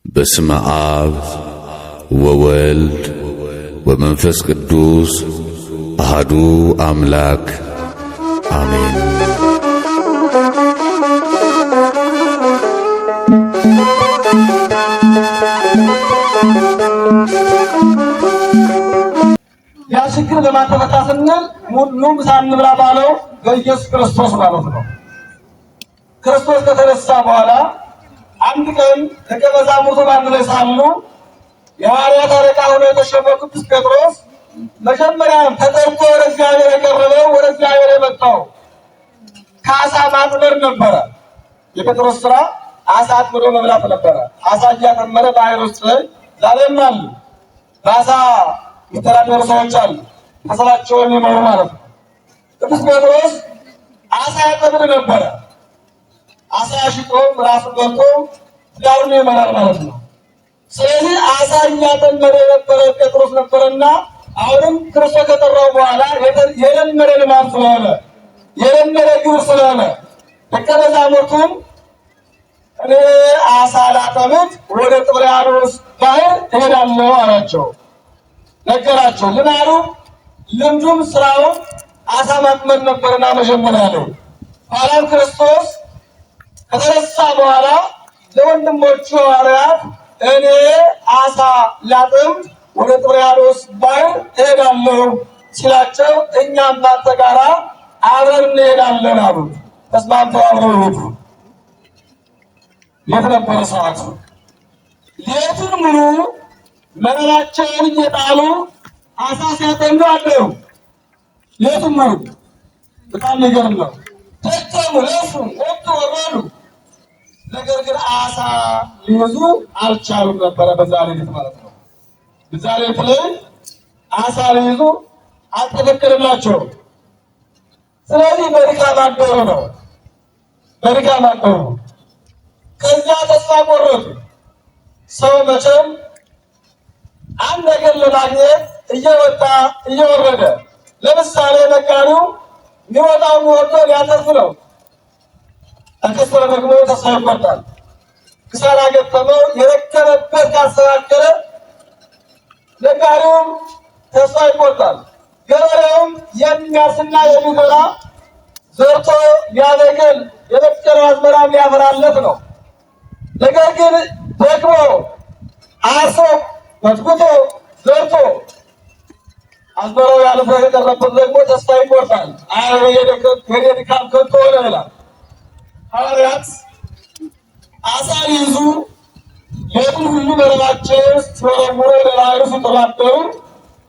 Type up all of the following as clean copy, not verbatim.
በስመ አብ ወወልድ ወመንፈስ ቅዱስ አሐዱ አምላክ አሜን። ያ ችግር ለማተፈታ ስንል ሙሉም ሳንብላ ባለው በኢየሱስ ክርስቶስ ማለት ነው። ክርስቶስ ከተነሳ በኋላ አንድ ቀን ደቀ መዛሙርቱ በአንድ ላይ ሳሉ የሐዋርያት አለቃ ሆኖ የተሾመው ቅዱስ ጴጥሮስ መጀመሪያም ተጠርቶ ወደ እግዚአብሔር የቀረበው ወደ እግዚአብሔር የመጣው ከአሳ ማጥመድ ነበረ። የጴጥሮስ ስራ አሳ አጥምዶ መብላት ነበረ። አሳ እያጠመደ ባህር ውስጥ ላይ ዛሬም አሉ በአሳ የሚተዳደሩ ሰዎች አሉ፣ ከስራቸውን የሚመሩ ማለት ነው። ቅዱስ ጴጥሮስ አሳ ያጠምድ ነበረ። አሳ ሽጦ ራሱ ገብቶ ትዳሩን ይመራል ማለት ነው። ስለዚህ አሳ እያጠመደ የነበረ ጴጥሮስ ነበረና አሁንም ክርስቶስ ከጠራው በኋላ የለመደ ልማድ ስለሆነ የለመደ ግብር ስለሆነ ደቀ መዛሙርቱም እኔ አሳ ላጠምድ ወደ ጥብርያዶስ ባህር እሄዳለሁ አላቸው፣ ነገራቸው። ልማዱ ልምዱም ስራውን አሳ ማጥመድ ነበርና መጀመሪያ ነው። ኋላም ክርስቶስ ከተነሳ በኋላ ለወንድሞቹ ሐዋርያት እኔ አሳ ላጥምድ ወደ ጥብርያዶስ ባህር እሄዳለሁ ሲላቸው እኛም ባንተ ጋራ አብረን እንሄዳለን አሉት። ተስማምተው አብረው ሄዱ። የት ነበረ ሰዓቱ? ሌቱን ሙሉ መረባቸውን እየጣሉ አሳ ሲያጠምዱ አደሩ። ሌቱን ሙሉ በጣም የሚገርም ነው። ተጠሙ፣ ለፉ፣ ወጡ፣ ወረዱ። ነገር ግን አሳ ሊይዙ አልቻሉም ነበረ። በዛ ሌሊት ማለት ነው። በዛ ሌሊት ላይ አሳ ሊይዙ አልተፈቀደላቸውም። ስለዚህ በድካም አደሩ ነው። በድካም አደሩ። ከዛ ተስፋ ቆረጡ። ሰው መቼም አንድ ነገር ለማግኘት እየወጣ እየወረደ፣ ለምሳሌ ነጋዴው የሚወጣው ወርዶ ሊያተርፍ ነው። ተከሰረ ደግሞ ተስፋ ይቆርጣል። ክሳራ ገጠመው። የረከበበት ካስተካከለ ነጋዴውም ተስፋ ይቆርጣል። ገበሬውም የሚያርስና የሚዘራ ዘርቶ ሊያበቅል የበቀለው አዝመራ ሊያፈራለት ነው። ነገር ግን ደግሞ አርሶ መትኩቶ ዘርቶ አዝመራው ያለፈ የቀረበት ደግሞ ተስፋ ይቆርጣል። የኔ ድካም ከንቱ ሆነ ይላል። ሐዋርያት አሳ ሊይዙ ሌቱን ሁሉ መረባቸው ሲወረውሩ ወደ ባህሩ ሲጠባበሩ፣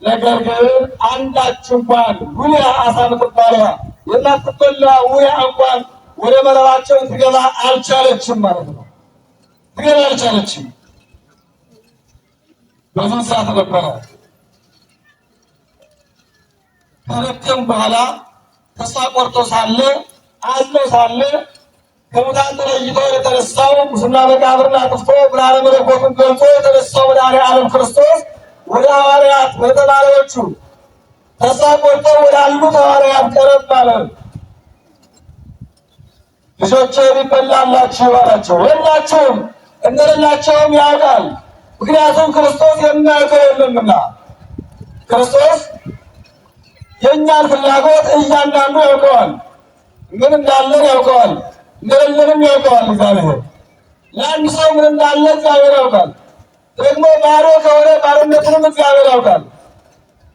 ነገር ግን አንዳች እንኳን ውያ አሳ ምትባለዋ የማትበላ ውያ እንኳን ወደ መረባቸው ትገባ አልቻለችም ማለት ነው። ትገባ አልቻለችም። በዚህ ሰዓት ነበረ ከረከም በኋላ ተስፋ ቆርጦ ሳለ አዝኖ ሳለ ከሙታን ተለይቶ የተነሳው ሙስና መቃብርን አጥፍቶ ብርሃነ መለኮቱን ገልጾ የተነሳው መድኃኔዓለም ክርስቶስ ወደ ሐዋርያት ወደ ተማሪዎቹ ተስፋ ቆርጦ ወዳሉት ሐዋርያት ቀረብ አለ። ልጆቼ የሚበላላችሁ አላቸው። የላቸውም፣ እንደሌላቸውም ያውቃል። ምክንያቱም ክርስቶስ የማያውቀው የለምና። ክርስቶስ የእኛን ፍላጎት እያንዳንዱ ያውቀዋል። ምን እንዳለን ያውቀዋል፣ እንደሌለንም ያውቀዋል። እግዚአብሔር ለአንድ ሰው ምን እንዳለ እግዚአብሔር ያውቃል። ደግሞ ባዶ ከሆነ ባዶነቱንም እግዚአብሔር ያውቃል።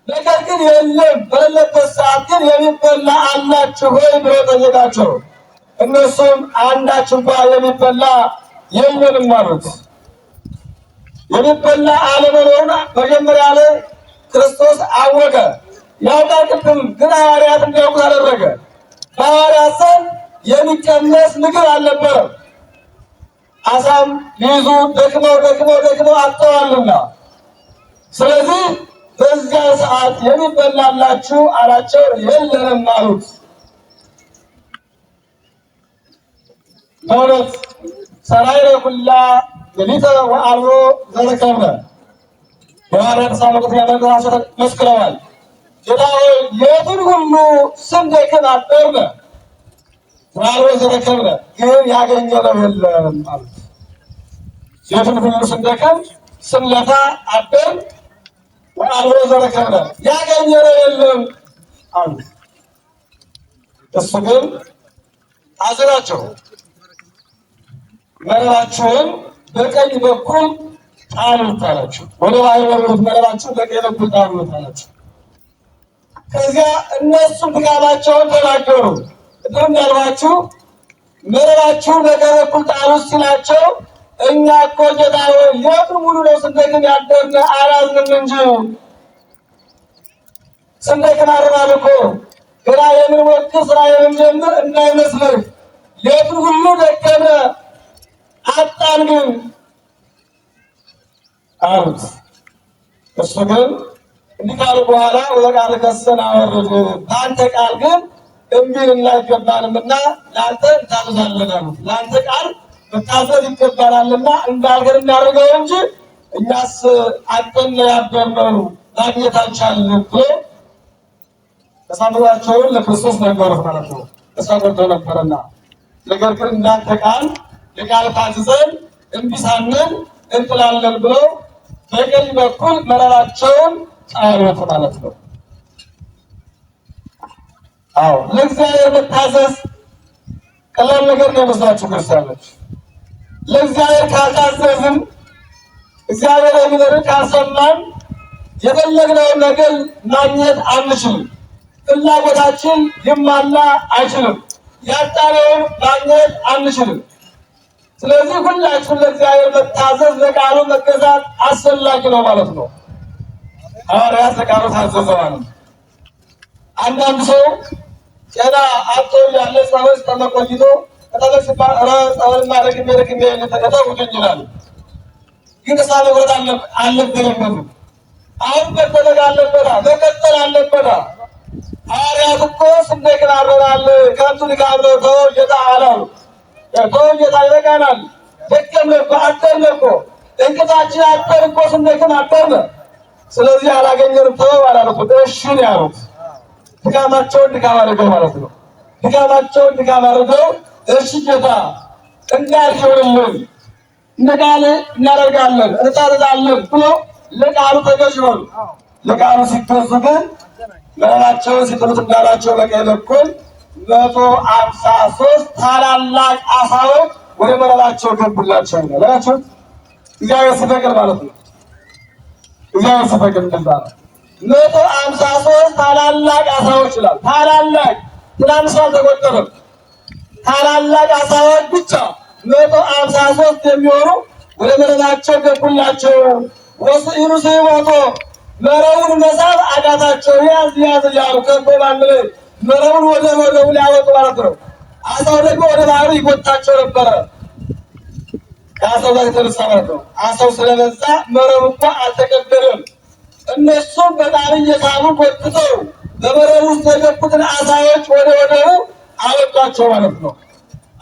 ነገር ግን የለም በሌለበት ሰዓት ግን የሚበላ አላችሁ ሆይ ብሎ ጠየቃቸው። እነሱም አንዳች እንኳን የሚበላ የለንም አሉት። የሚበላ አለመኖሩን መጀመሪያ ላይ ክርስቶስ አወቀ። ያውቃል። ቅድም ግን ሐዋርያት እንዲያውቁት አደረገ። በሐዋርያት ዘንድ የሚቀመስ ምግብ አልነበረም። አሳም ሊይዙ ደክመው አጥተዋልና፣ ስለዚህ በዚያ ሰዓት የሚበላላችሁ አላቸው። የለንም አሉት። በእውነት ሰራይረ ኩላ ሌሊተ ወዐልቦ ዘረከብነ የሐዋርያት ሥራ መቁጠሪያ መምህራቸው መስክረዋል። ጌታ ሆይ ሌቱን ሁሉ ስንደክም አደርነ ወዐልቦ ዘረከብነ፣ ግን ያገኘነው የለም አሉት። ሌቱን ሁሉ ስንደክም ስንለፋ አደር ወአልቦ ዘረከብነ ያገኘነው የለም አሉ። እሱ ግን አዘናቸው። መረባቸውን በቀኝ በኩል ጣሉት አላቸው። ወደ ላይ ወረዱት፣ መረባቸውን በቀኝ በኩል ጣሉት አላቸው። ከዚያ እነሱ ድካማቸውን ተናገሩ። እንደውም ያልኋችሁ መረባቸውን በቀኝ በኩል ጣሉት ሲላቸው እኛ እኮ ጌታ ሆይ ሌቱን ሙሉ ነው ስንደክም ያደርነ አላዝንም እንጂ ስንደክም አድረናል እኮ ገና የምንሞክር ስራ የምንጀምር እንዳይመስልህ ሌቱን ሁሉ ደከምነ አጣን ግን አሉት። እሱ ግን እንዲህ ካሉ በኋላ ወደ ቃል ከሰን አወረድ በአንተ ቃል ግን እምቢ ልንል አይገባንምና ለአንተ እንታዘዛለን አሉት። ለአንተ ቃል መታዘዝ ይገባናልና እንዳልገር እናደርገው እንጂ እኛስ አንተን ያደርነው ማግኘት አልቻልንም ብሎ ተሳምሯቸውን ለክርስቶስ ነገሩት ማለት ነው። ተሳምሮ ነበርና ነገር ግን እንዳንተ ቃል ለቃል ታዝዘን እምቢ ሳንል እንጥላለን ብለው በቀኝ በኩል መረባቸውን ጣሉት ማለት ነው። አዎ ለእግዚአብሔር መታዘዝ ቀላል ነገር ነው መስላችሁ ክርስቲያኖች? ለእግዚአብሔር ካልታዘዝን እግዚአብሔር የሚለንን ካልሰማን የፈለግነውን ነገር ማግኘት አንችልም። ፍላጎታችን ሊሟላ አይችልም። ያጣነውን ማግኘት አንችልም። ስለዚህ ሁላችሁም ለእግዚአብሔር መታዘዝ ለቃሉ መገዛት አስፈላጊ ነው ማለት ነው። ሐዋርያት ለቃሉ ታዘዙ ማለት ነው። አንዳንድ ሰው ጤና አጥቶ ያለ ጸበል ተመቆይቶ ከተለስ ጸበል ማድረግ የሚያደርግ ተከታተሉት ይላል። ግን ሳለ ወደ አለበት አሁን መደረግ አለበት፣ መቀጠል አለበት። ሐዋርያት እኮ ስንደክም አድረናል ከንቱ ድካም ነው ተው ጌታ አላሉ። ተው ጌታ ይበቃናል፣ ደከምን እኮ አደርን እኮ እንቅልፋችን አደር እኮ ስንደክም አደርን። ስለዚህ አላገኘንም ተው አላሉት። እሺ ነው ያሉት። ድካማቸውን ድካም አድርገው ማለት ነው። ድካማቸውን ድካም አድርገው እሺ ጌታ እንዳልክ ይሁንልን፣ እንደ ቃል እናደርጋለን እንታዘዛለን ብሎ ለቃሉ ተገዥ ሆኑ። ለቃሉ ሲገዙ ግን መረባቸውን ሲጥሉት እንዳላቸው በቀኝ በኩል 153 ታላላቅ አሳዎች ወደ መረባቸው ገቡላቸው ነው ለራቸው። እግዚአብሔር ሲፈቅድ ማለት ነው። እግዚአብሔር ሲፈቅድ እንደዛ ነው። 153 ታላላቅ አሳዎች ይላል። ታላላቅ ትናንሽ አልተቆጠረም። ታላላቅ አሳዎች ብቻ 153 የሚሆኑ ወደ መረባቸው ገቡላቸው። ወስኢሩ ሲሞቶ መረቡን መሳብ አቃታቸው። ያዝ ያዝ እያሉ ከበባል መረቡን ወደ መረቡ ሊያወጡ ማለት ነው። አሳው ደግሞ ወደ ባህሩ ይጎታቸው ነበረ። ከአሳው ጋር የተነሳ ማለት ነው። አሳው ስለበዛ መረቡ እንኳ አልተቀበለም። እነሱም በጣም እየሳቡ ጎትተው በመረቡ ውስጥ የገቡትን አሳዎች ወደ ወደቡ አወጧቸው ማለት ነው።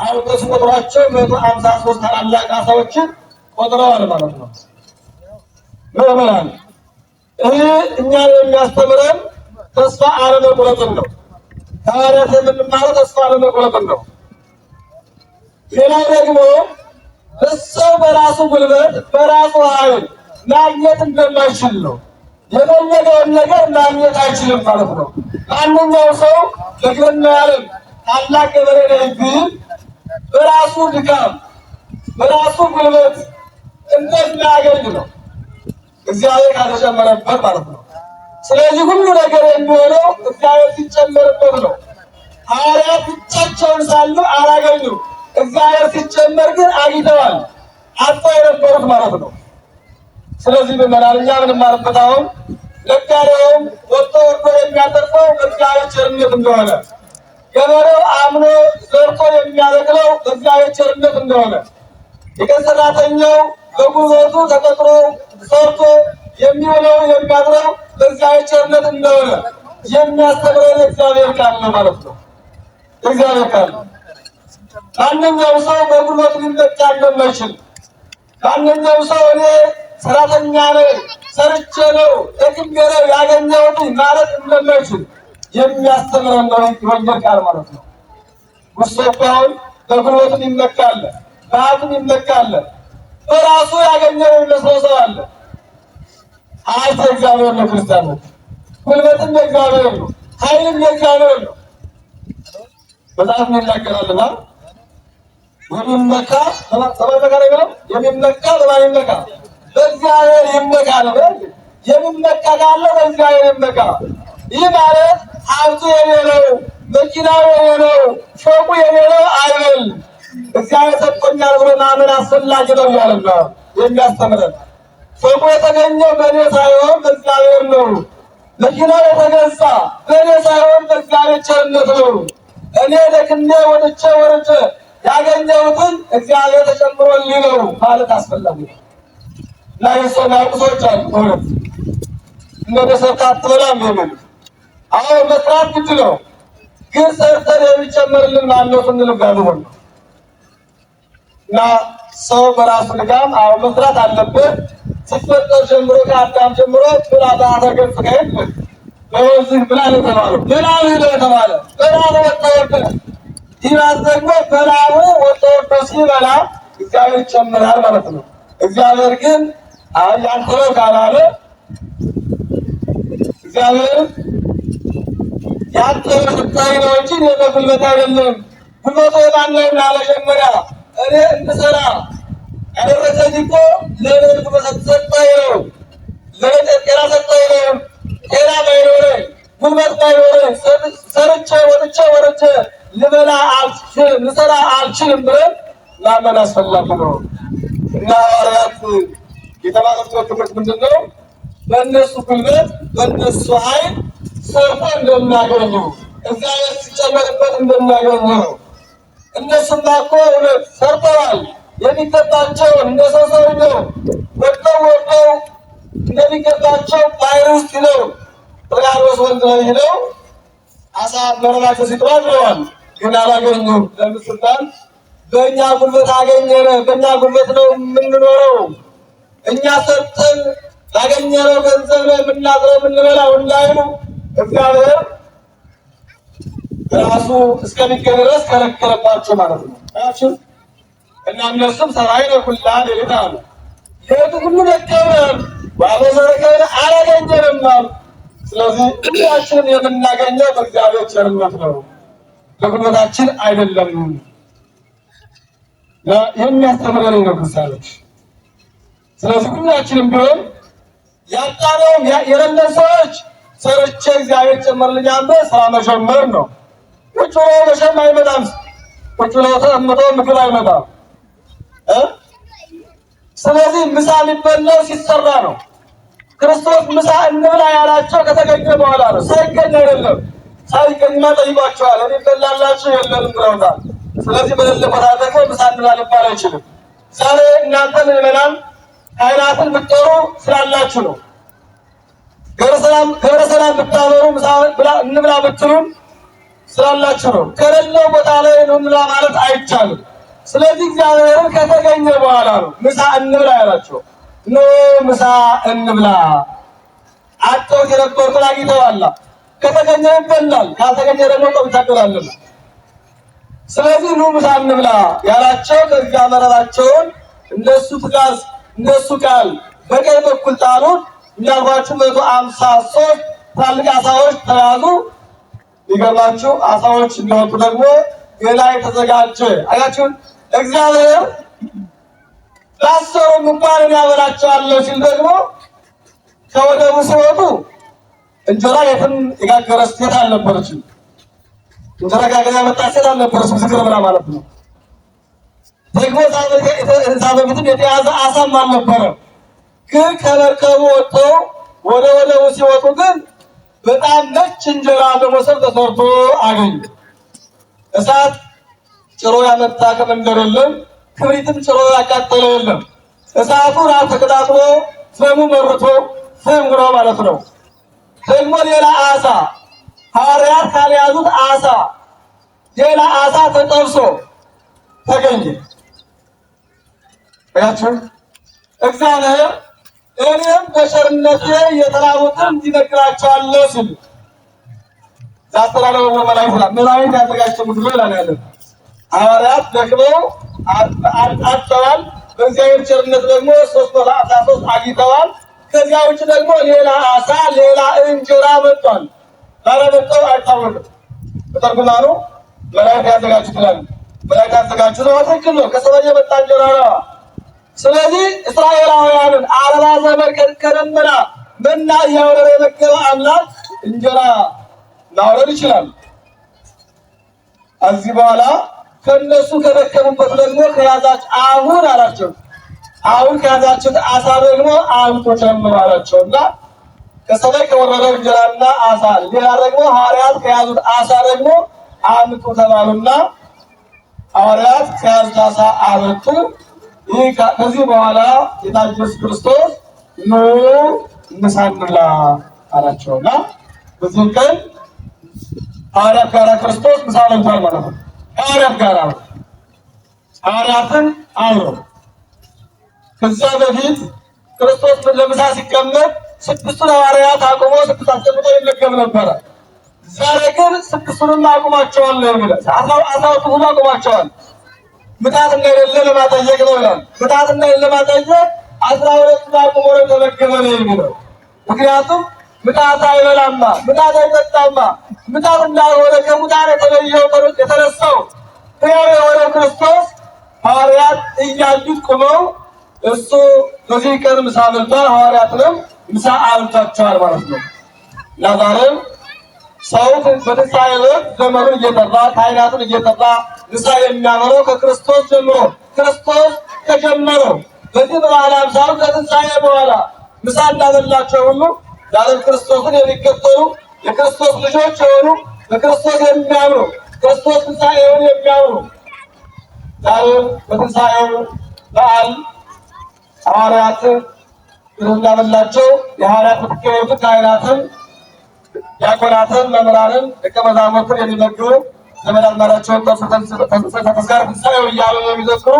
አውጥተው ሲቆጥሯቸው 153 ታላላቅ አሳዎችን ቆጥረዋል ማለት ነው። ምዕመናን ይህ እኛን የሚያስተምረን ተስፋ አለመቁረጥን ነው። ሐዋርያት የምንማረው ተስፋ አለመቁረጥን ነው። ሌላው ደግሞ ሰው በራሱ ጉልበት በራሱ ኃይል ማግኘት እንደማይችል ነው። የፈለገውን ነገር ማግኘት አይችልም ማለት ነው። ማንኛው ሰው በግብርና ዓለም ታላቅ ገበሬ ነኝ ቢል በራሱ ድካም በራሱ ጉልበት እንደማያገኝ ነው እግዚአብሔር ካልተጨመረበት ማለት ነው። ስለዚህ ሁሉ ነገር የሚሆነው እግዚአብሔር ሲጨመርበት ነው። ሐዋርያት ብቻቸውን ሳሉ አላገኙም። እግዚአብሔር ሲጨመር ግን አግኝተዋል። አጥተው የነበሩት ማለት ነው። ስለዚህ ምዕመናን እኛ የምንማርበት አሁን ነጋዴውም ወጥቶ ወርዶ የሚያተርፈው በእግዚአብሔር ቸርነት እንደሆነ፣ ገበሬው አምኖ ዘርቶ የሚያበቅለው በእግዚአብሔር ቸርነት እንደሆነ፣ የቀን ሰራተኛው በጉልበቱ ተቀጥሮ ሰርቶ የሚውለው የሚያድረው በእግዚአብሔር ቸርነት እንደሆነ የሚያስተምረን እግዚአብሔር ቃል ነው ማለት ነው። እግዚአብሔር ቃል ማንኛውም ሰው በጉልበቱ ሊመካ እንደማይችል፣ ማንኛውም ሰው እኔ ሰራተኛ ነኝ ሰርቼ ነው ደክሜ ነው ያገኘሁት ማለት እንደማይችል የሚያስተምረን ነው የወንጌል ቃል ማለት ነው። ውስጥ አሁን በጉልበቱ ይመካል፣ በሀብቱ ይመካል፣ በራሱ ያገኘው የሚመስለው ሰው አለ። ሀብት እግዚአብሔር ነው። ክርስቲያኖች ጉልበትም የእግዚአብሔር ነው፣ ኃይልም የእግዚአብሔር ነው። መጽሐፍ ይናገራልና የሚመካ የሚመካ በማን ይመካ? በእግዚአብሔር ይመካ ነው። የሚመካ ካለ በእግዚአብሔር ይመካ። ይህ ማለት ሀብቱ የኔ ነው፣ መኪናው የኔ ነው፣ ፎቁ የኔ ነው አይበል። እግዚአብሔር ሰጥቶኛል ብሎ ማመን አስፈላጊ ነው እያለ ነው የሚያስተምረን። ፎቁ የተገኘው በእኔ ሳይሆን በእግዚአብሔር ነው። መኪናው የተገዛ በእኔ ሳይሆን በእግዚአብሔር ቸርነት ነው። እኔ ደክሜ ወጥቼ ወርጄ ያገኘሁትን እግዚአብሔር ተጨምሮልኝ ነው ማለት አስፈላጊ ነው። እና የሰው ያውቁ ሰዎች አሉ። በእውነት እንደ ሰርታ አትበላም የሚሉ አሁን መስራት ግድ ነው፣ ግን ሰርተን የሚጨመርልን ማነው ስንል ጋር እና ሰው በራሱ ድካም አሁን መስራት አለበት። ሲፈጠር ጀምሮ ከአዳም ጀምሮ ብላ በአተገጽ ከሄድ በወዝህ ብላ ነው የተባለው። ብላው ነው የተባለ በላው ወጥቶ ይራስ ደግሞ በላው ወጥቶ ሲበላ እግዚአብሔር ይጨምራል ማለት ነው። እግዚአብሔር ግን ያንተ ነው ካላለ እግዚአብሔር ያንተ ስታይ ነው እንጂ በጉልበት አይደለም። ጉልበቱ የማነው? ለመጀመሪያ እኔ እንድሰራ ያደረሰኝ እኮ ለእኔ ጉልበት ሰጠኝ ነው። ለእኔ ጤና ሰጠኝ ነው። ጤና ባይኖረኝ ጉልበት ባይኖረኝ ሰርቼ ወጥቼ ወርጄ ልበላ አልችልም፣ ልሰራ አልችልም ብለን ማመን አስፈላጊ ነው። እና ሐዋርያት የተባሉት ትምህርት ምንድን ነው? በእነሱ ጉልበት በእነሱ ኃይል ሰርቶ እንደሚያገኙ እግዚአብሔር ሲጨመርበት እንደሚያገኙ ነው። እነሱማ እኮ እውነት ሰርተዋል። የሚገባቸው እንደ ሰው ሰውየው ወጥተው እንደሚገባቸው ባህር ውስጥ ሂደው ጥርያዶስ ወንዝ ላይ ሂደው አሳ መረባቸው ሲጥሉ አድረዋል። ግን አላገኙም። ለምን ሲባል በእኛ ጉልበት አገኘነ፣ በእኛ ጉልበት ነው የምንኖረው፣ እኛ ሰርተን ያገኘነው ገንዘብ ነው የምናድረው የምንበላው እንዳይሉ እግዚአብሔር ራሱ እስከሚገኝ ድረስ ከለከለባቸው ማለት ነው። አያችሁ። እና እነሱም ሰራይ ነው ሁላ ሌሊት አሉ። ሌሊቱ ሁሉ ደከመን፣ ባለዘረከን አላገኘንም አሉ። ስለዚህ ሁላችንም የምናገኘው በእግዚአብሔር ቸርነት ነው፣ በጉልበታችን አይደለም። የሚያስተምረን ነው ክርስቲያኖች። ስለዚህ ሁላችንም ቢሆን ያጣነውም የሌለን ሰዎች ሰርቼ እግዚአብሔር ጨመርልኛል ስራ መጀመር ነው። ቁጭ ብሎ መሸም አይመጣም። ቁጭ ብሎ ተቀምጦ ምግብ አይመጣም። ስለዚህ ምሳ የሚበላው ሲሰራ ነው። ክርስቶስ ምሳ እንብላ ያላቸው ከተገኘ በኋላ ነው፣ ሳይገኝ አይደለም። ሳይገኝማ ጠይቋቸዋል። እኔ በላላችሁ የለንም ብለውታል። ስለዚህ በሌለ ቦታ ደግሞ ምሳ እንብላ ሊባል አይችልም። ዛሬ እናንተ ምዕመናን ካህናትን ብትጠሩ ስላላችሁ ነው። ገብረ ሰላም ብታበሩ ምሳ እንብላ ብትሉም ስላላችሁ ነው። ከሌለው ቦታ ላይ ነው እንብላ ማለት አይቻልም። ስለዚህ እግዚአብሔርን ከተገኘ በኋላ ነው ምሳ እንብላ ያላቸው። ኖ ምሳ እንብላ አጥተውት የነበሩትን አግኝተዋል። ከተገኘ ይበላል፣ ካልተገኘ ደግሞ ቆይታደራልና። ስለዚህ ኑ ምሳ እንብላ ያላቸው ከዚያ መረባቸውን እንደሱ ትእዛዝ እንደሱ ቃል በቀኝ በኩል ጣሉት። እንዳልኳችሁ 153 ትላልቅ አሳዎች ተያዙ። ይገርማችሁ አሳዎች እንደወጡ ደግሞ ሌላ የተዘጋጀ አያችሁ። እግዚአብሔር ላሰሩም እንኳን ያበላቸዋለሁ ሲል ደግሞ ከወደቡ ሲወጡ እንጀራ የትም የጋገረ ሴት አልነበረችም። እንጀራ ጋገር ያመጣ ሴት አልነበረችም። ዝክር ብላ ማለት ነው። ደግሞ እዛ በፊትም የተያዘ አሳም አልነበረም። ግን ከመርከቡ ወጥተው ወደ ወደቡ ሲወጡ ግን በጣም ነጭ እንጀራ በመሶብ ተሰርቶ አገኙ። እሳት ጭሮ ያመጣ ከመንደር የለም፣ ክብሪትም ጭሮ ያቃጠለ የለም። እሳቱ ራሱ ተቀጣጥሎ ፍሙ መርቶ ፍም ሆኖ ማለት ነው። ደግሞ ሌላ አሳ ሐዋርያት ካልያዙት አሳ ሌላ አሳ ተጠብሶ ተገኘ። ያችሁ እግዚአብሔር እኔም በቸርነቴ የተራቡትን እንዲነግራቸዋለሁ ሲል ዛስተራለው ወመላይ ሰላም መላእክት ያዘጋጀው ምግብ ላይ ያለ ሐዋርያት ደክመው አጥተዋል። በእግዚአብሔር ቸርነት ደግሞ 313 አግኝተዋል። ከዚያ ውጭ ደግሞ ሌላ አሳ ሌላ እንጀራ መጥቷል። ባለመጣው አይታወቅም። ተርጉማኑ መላእክት ያዘጋጁት ይላል። መላእክት ያዘጋጁት ነው። ትክክል ነው። ከሰማይ የመጣ እንጀራ ነው። ስለዚህ እስራኤላውያንን 40 ዘመን ከደመና መና እያወረደ የመገበ አምላክ እንጀራ ማውረድ ይችላል። ከዚህ በኋላ ከነሱ ከደከሙበት ደግሞ ከያዛችሁ አሁን አላቸው። አሁን ከያዛችሁት አሳ ደግሞ አምጡ ጨምሩ አላቸውና ከሰማይ ከወረደው እንጀራና አሳ ሌላ ደግሞ ሐዋርያት ከያዙት አሳ ደግሞ አምጡ ተባሉና ሐዋርያት ከያዙት አሳ አመጡ። ከዚህ በኋላ ጌታ ኢየሱስ ክርስቶስ ኑ ምሳ እንብላ አላቸውና በዚህ ቀን ሐዋርያት ጋር ክርስቶስ ምሳ በልቷል ማለት ነው። ሐዋርያት ጋር ሐዋርያትን አብሮ ከዛ በፊት ክርስቶስ ለምሳ ሲቀመጥ 6 ሐዋርያት አቁሞ 6 አስቀምጦ ይመገብ ነበረ። ዛሬ ግን 6ቱንም አቁማቸዋል ነው የሚለው። 12ቱን አቁማቸዋል። ምታት እንደሌለ ለማጠየቅ ነው ይላል። ምታት እንደሌለ ለማጠየቅ 12ቱን አቁሞ ነው ተመገበ ነው የሚለው። ምክንያቱም ምታት አይበላማ፣ ምታት አይጠጣማ፣ ምታት እንዳልሆነ ከሙታን የተነሳው ሕያው የሆነው ክርስቶስ ሐዋርያት እያዩት ቁመው እሱ በዚህ ቀን ምሳ በልቷል። ሐዋርያትንም ምሳ አብልቷቸዋል ማለት ነው። እና ዛሬም ሰው በትንሣኤ ዕለት ዘመኑን እየጠራ ካህናቱን እየጠራ ምሳ የሚያበላው ከክርስቶስ ጀምሮ ክርስቶስ ከጀመረው በዚህ በዓለ ሃምሳው ከትንሣኤ በኋላ ምሳ እንዳበላቸው ሁሉ ዛሬም ክርስቶስን የሚከተሉ የክርስቶስ ልጆች የሆኑ በክርስቶስ የሚያምኑ ክርስቶስ ትንሣኤውን የሚያምኑ ዛሬም በትንሣኤው በዓል ሐዋርያት እንዳበላቸው የሐዋርያት ምትከቱ ካህናትን ዲያቆናትን መምህራንን ደቀ መዛሙርትን የሚመግቡ ዘመድ አዝማዳቸውን ተስካረ ትንሣኤው እያሉ የሚዘክሩ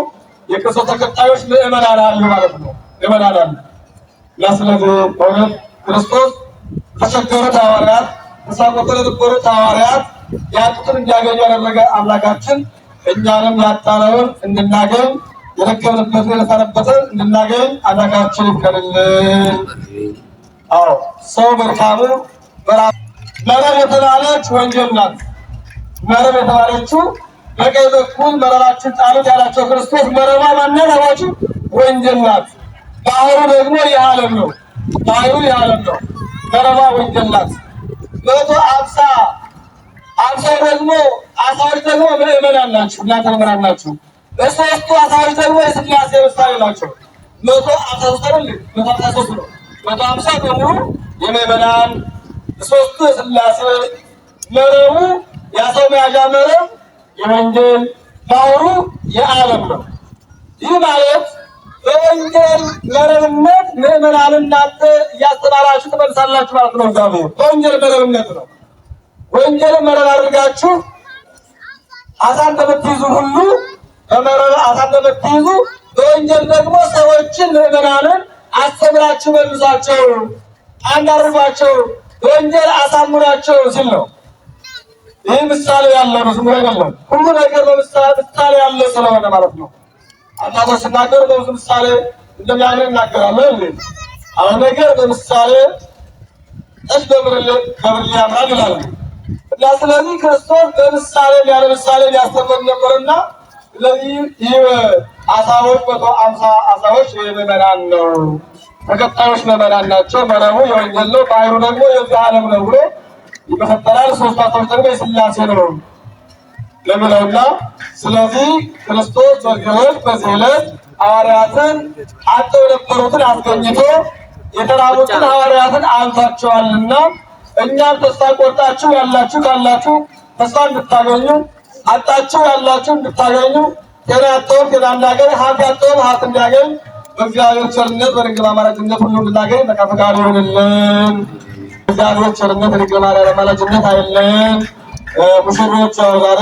የክርስቶስ ተከታዮች ምእመናን አሉ ማለት ነው። ምእመናን አሉ እና ስለዚህ በእውነት ክርስቶስ ተቸገሩት ሐዋርያት ተሳቆተው የነበሩት ሐዋርያት ያጡትን እንዲያገኙ ያደረገ አምላካችን እኛንም ያጣነውን እንድናገኝ የደከምንበትን የለፋንበትን እንድናገኝ አምላካችን ይፍቀድልን። አዎ ሰው መልካሙ መረብ የተባለች ወንጌል ናት። መረብ የተባለችው በቀኝ በኩል መረባችን ጣሉት ያላቸው ክርስቶስ መረባ ማናት አሏችሁ? ወንጌል ናት። ባህሩ ደግሞ የዓለም ነው። ባህሩ የዓለም ነው። መረባ ወንጌል ናት። 150 ደግሞ አሳዎች ደግሞ ምእመናን ናችሁ። እናንተ ምእመናን ናችሁ። በሦስቱ አሳዎች ደግሞ የሥላሴ ምሳሌ ናቸው። 153 ነው። 150 በሙሉ የምእመናን ሦስቱ የሥላሴ መረቡ የአሳው መያዣ መረብ የወንጌል ባህሩ የዓለም ነው። ይህ ማለት በወንጌል መረብነት ምእመናን እናንተ እያስተማራችሁ ትመልሳላችሁ ማለት ነው። እግዚአብሔር በወንጌል መረብነት ነው። ወንጌል መረብ አድርጋችሁ አሳ እንደምትይዙ ሁሉ በመረብ አሳ እንደምትይዙ በወንጌል ደግሞ ሰዎችን ምእመናንን አስተምራችሁ መልሷቸው፣ አንድ አድርጓቸው፣ በወንጌል አሳምሯቸው ሲል ነው። ይህ ምሳሌ ያለው ነው። ዝም አይደለም። ሁሉ ነገር በምሳሌ ያለ ስለሆነ ማለት ነው። አባቶች ሲናገሩ በብዙ ምሳሌ እንደሚያምን እናገራለሁ እንዴ። አሁን ነገር በምሳሌ ጠጅ በብርሌ ያምራል ይላሉ። እና ስለዚህ ክርስቶስ በምሳሌ ያለ ምሳሌ ያስተምር ነበርና ስለዚህ ይህ አሳዎች 150 አሳዎች የምእመናን ነው። ተከታዮች ምእመናን ናቸው። መረቡ የወንጌል ነው። ባህሩ ደግሞ የዚህ ዓለም ነው ብሎ ይመሰጠራል። ሦስቱ አሳዎች ደግሞ የሥላሴ ነው ለምለውና ስለዚህ ክርስቶስ በዚህ ዕለት ሐዋርያትን አጥተው የነበሩትን አስገኝቶ የተራቡትን ሐዋርያትን አብልቷቸዋልና እኛም ተስፋ ቆርጣችሁ ያላችሁ ካላችሁ ተስፋ እንድታገኙ፣ አጣችሁ ያላችሁ እንድታገኙ፣ ጤና ያጣውን ጤና እንዳገኝ፣ ሀብት ያጣውን ሀብት እንዲያገኝ በእግዚአብሔር ቸርነት በድንግል አማላጅነት ሁሉ እንድናገኝ ፈቃዱ ይሁንልን። እግዚአብሔር ቸርነት በድንግል ማርያም አማላጅነት አይለየን። ሙሽሮች ዛሬ